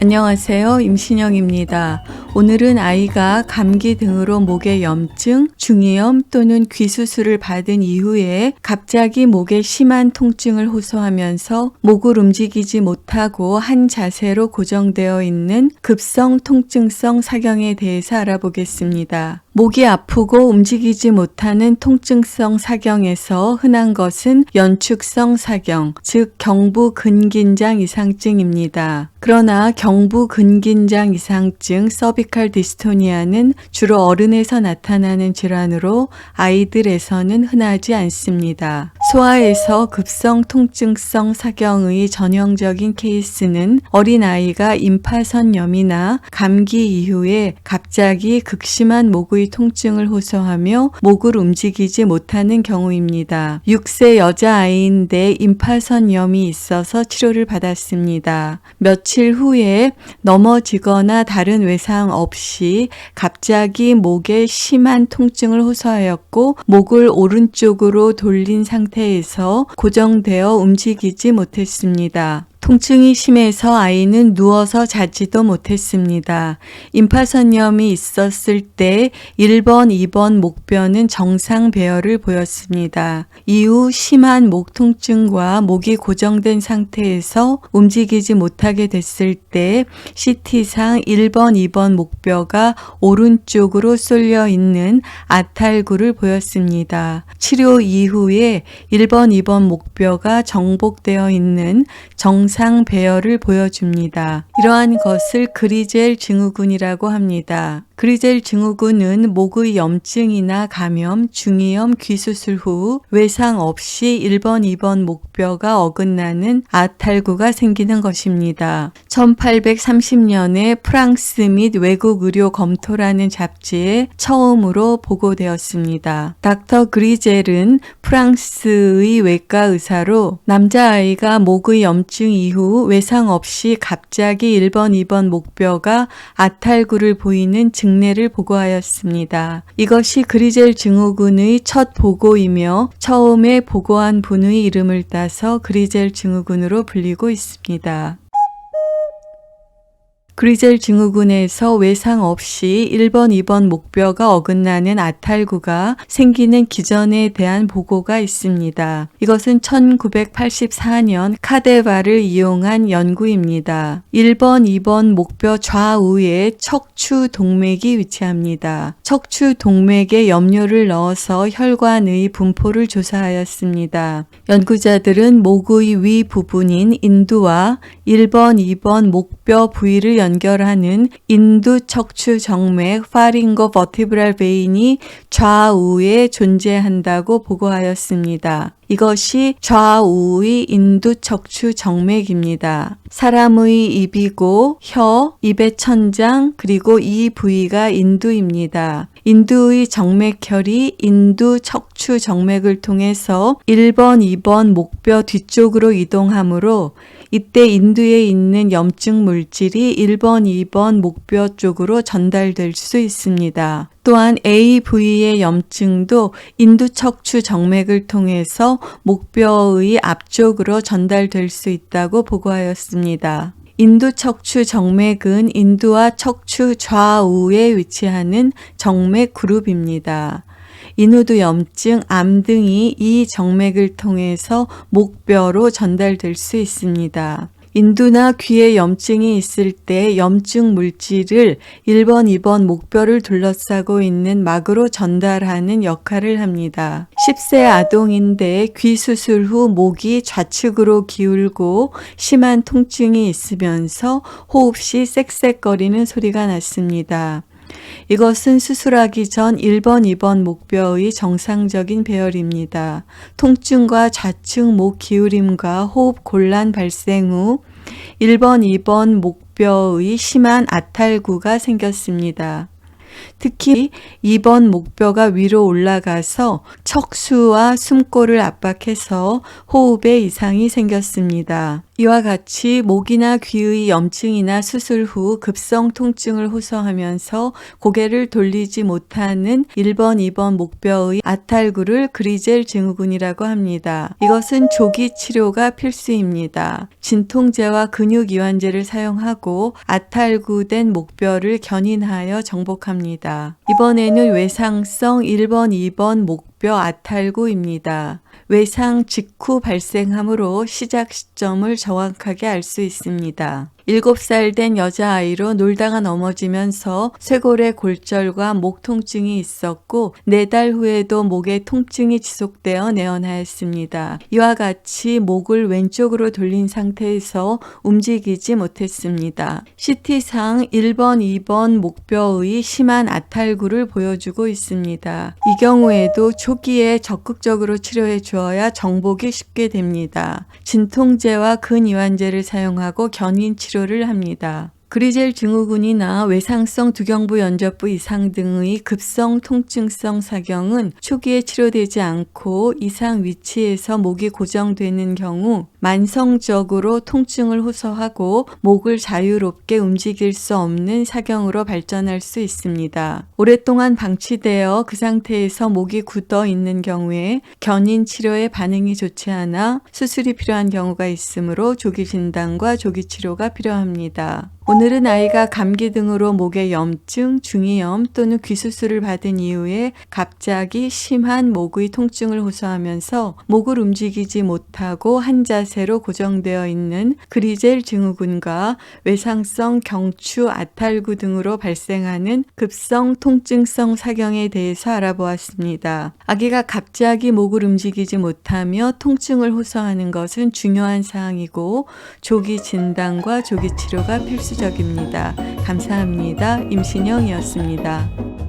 안녕하세요. 임신영입니다. 오늘은 아이가 감기 등으로 목에 염증, 중이염 또는 귀수술을 받은 이후에 갑자기 목에 심한 통증을 호소하면서 목을 움직이지 못하고 한 자세로 고정되어 있는 급성 통증성 사경에 대해서 알아보겠습니다. 목이 아프고 움직이지 못하는 통증성 사경에서 흔한 것은 연축성 사경, 즉 경부 근긴장 이상증입니다. 그러나 경부 근긴장 이상증 서비칼 디스토니아는 주로 어른에서 나타나는 질환으로 아이들에서는 흔하지 않습니다. 소아에서 급성 통증성 사경의 전형적인 케이스는 어린아이가 임파선염이나 감기 이후에 갑자기 극심한 목의 통증을 호소하며 목을 움직이지 못하는 경우입니다. 6세 여자아이인데 임파선염이 있어서 치료를 받았습니다. 며칠 후에 넘어지거나 다른 외상 없이 갑자기 목에 심한 통증을 호소하였고 목을 오른쪽으로 돌린 상태에서 고정되어 움직이지 못했습니다. 통증이 심해서 아이는 누워서 자지도 못했습니다. 임파선염이 있었을 때 1번, 2번 목뼈는 정상 배열을 보였습니다. 이후 심한 목 통증과 목이 고정된 상태에서 움직이지 못하게 됐을 때 CT상 1번, 2번 목뼈가 오른쪽으로 쏠려 있는 아탈구를 보였습니다. 치료 이후에 1번, 2번 목뼈가 정복되어 있는 정상 배열을 보여줍니다. 이러한 것을 그리젤 증후군이라고 합니다. 그리젤 증후군은 목의 염증이나 감염, 중이염, 귀수술 후 외상 없이 1번, 2번 목뼈가 어긋나는 아탈구가 생기는 것입니다. 1830년에 프랑스 및 외국 의료 검토라는 잡지에 처음으로 보고되었습니다. 닥터 그리젤은 프랑스의 외과 의사로 남자아이가 목의 염증 이후 외상 없이 갑자기 1번, 2번 목뼈가 아탈구를 보이는 증례를 보고하였습니다. 이것이 그리젤 증후군의 첫 보고이며 처음에 보고한 분의 이름을 따서 그리젤 증후군으로 불리고 있습니다. 그리젤 증후군에서 외상 없이 1번, 2번 목뼈가 어긋나는 아탈구가 생기는 기전에 대한 보고가 있습니다. 이것은 1984년 카데바를 이용한 연구입니다. 1번, 2번 목뼈 좌우에 척추 동맥이 위치합니다. 척추 동맥에 염료를 넣어서 혈관의 분포를 조사하였습니다. 연구자들은 목의 위 부분인 인두와 1번, 2번 목뼈 부위를 연결하는 인두 척추 정맥 파링거 버티브랄 베인이 좌우에 존재한다고 보고하였습니다. 이것이 좌우의 인두 척추 정맥입니다. 사람의 입이고 혀, 입의 천장, 그리고 이 부위가 인두입니다. 인두의 정맥혈이 인두 척추 정맥을 통해서 1번, 2번 목뼈 뒤쪽으로 이동하므로 이때 인두에 있는 염증 물질이 1번, 2번 목뼈 쪽으로 전달될 수 있습니다. 또한 A 부위의 염증도 인두 척추 정맥을 통해서 목뼈의 앞쪽으로 전달될 수 있다고 보고하였습니다. 인두 척추 정맥은 인두와 척추 좌우에 위치하는 정맥 그룹입니다. 인후두 염증, 암 등이 이 정맥을 통해서 목뼈로 전달될 수 있습니다. 인두나 귀에 염증이 있을 때 염증 물질을 1번, 2번 목뼈를 둘러싸고 있는 막으로 전달하는 역할을 합니다. 10세 아동인데 귀 수술 후 목이 좌측으로 기울고 심한 통증이 있으면서 호흡 시 쌕쌕거리는 소리가 났습니다. 이것은 수술하기 전 1번, 2번 목뼈의 정상적인 배열입니다. 통증과 좌측 목 기울임과 호흡 곤란 발생 후 1번, 2번 목뼈의 심한 아탈구가 생겼습니다. 특히 2번 목뼈가 위로 올라가서 척수와 숨골을 압박해서 호흡에 이상이 생겼습니다. 이와 같이 목이나 귀의 염증이나 수술 후 급성 통증을 호소하면서 고개를 돌리지 못하는 1번, 2번 목뼈의 아탈구를 그리젤 증후군이라고 합니다. 이것은 조기 치료가 필수입니다. 진통제와 근육이완제를 사용하고 아탈구된 목뼈를 견인하여 정복합니다. 이번에는 외상성 1번, 2번 목뼈 아탈구입니다. 외상 직후 발생하므로 시작 시점을 정확하게 알 수 있습니다. 7살 된 여자아이로 놀다가 넘어지면서 쇄골에 골절과 목 통증이 있었고 4달 후에도 목에 통증이 지속되어 내원하였습니다. 이와 같이 목을 왼쪽으로 돌린 상태에서 움직이지 못했습니다. CT상 1번, 2번 목뼈의 심한 아탈구를 보여주고 있습니다. 이 경우에도 초기에 적극적으로 치료해 주어야 정복이 쉽게 됩니다. 진통제와 근이완제를 사용하고 견인 치료를 합니다. 그리젤 증후군이나 외상성 두경부 연접부 이상 등의 급성 통증성 사경은 초기에 치료되지 않고 이상 위치에서 목이 고정되는 경우 만성적으로 통증을 호소하고 목을 자유롭게 움직일 수 없는 사경으로 발전할 수 있습니다. 오랫동안 방치되어 그 상태에서 목이 굳어 있는 경우에 견인 치료에 반응이 좋지 않아 수술이 필요한 경우가 있으므로 조기 진단과 조기 치료가 필요합니다. 오늘은 아이가 감기 등으로 목에 염증, 중이염 또는 귀수술을 받은 이후에 갑자기 심한 목의 통증을 호소하면서 목을 움직이지 못하고 한 자세로 고정되어 있는 그리젤 증후군과 외상성 경추 아탈구 등으로 발생하는 급성 통증성 사경에 대해서 알아보았습니다. 아기가 갑자기 목을 움직이지 못하며 통증을 호소하는 것은 중요한 사항이고 조기 진단과 조기 치료가 필수적입니다. 감사합니다. 임신영이었습니다.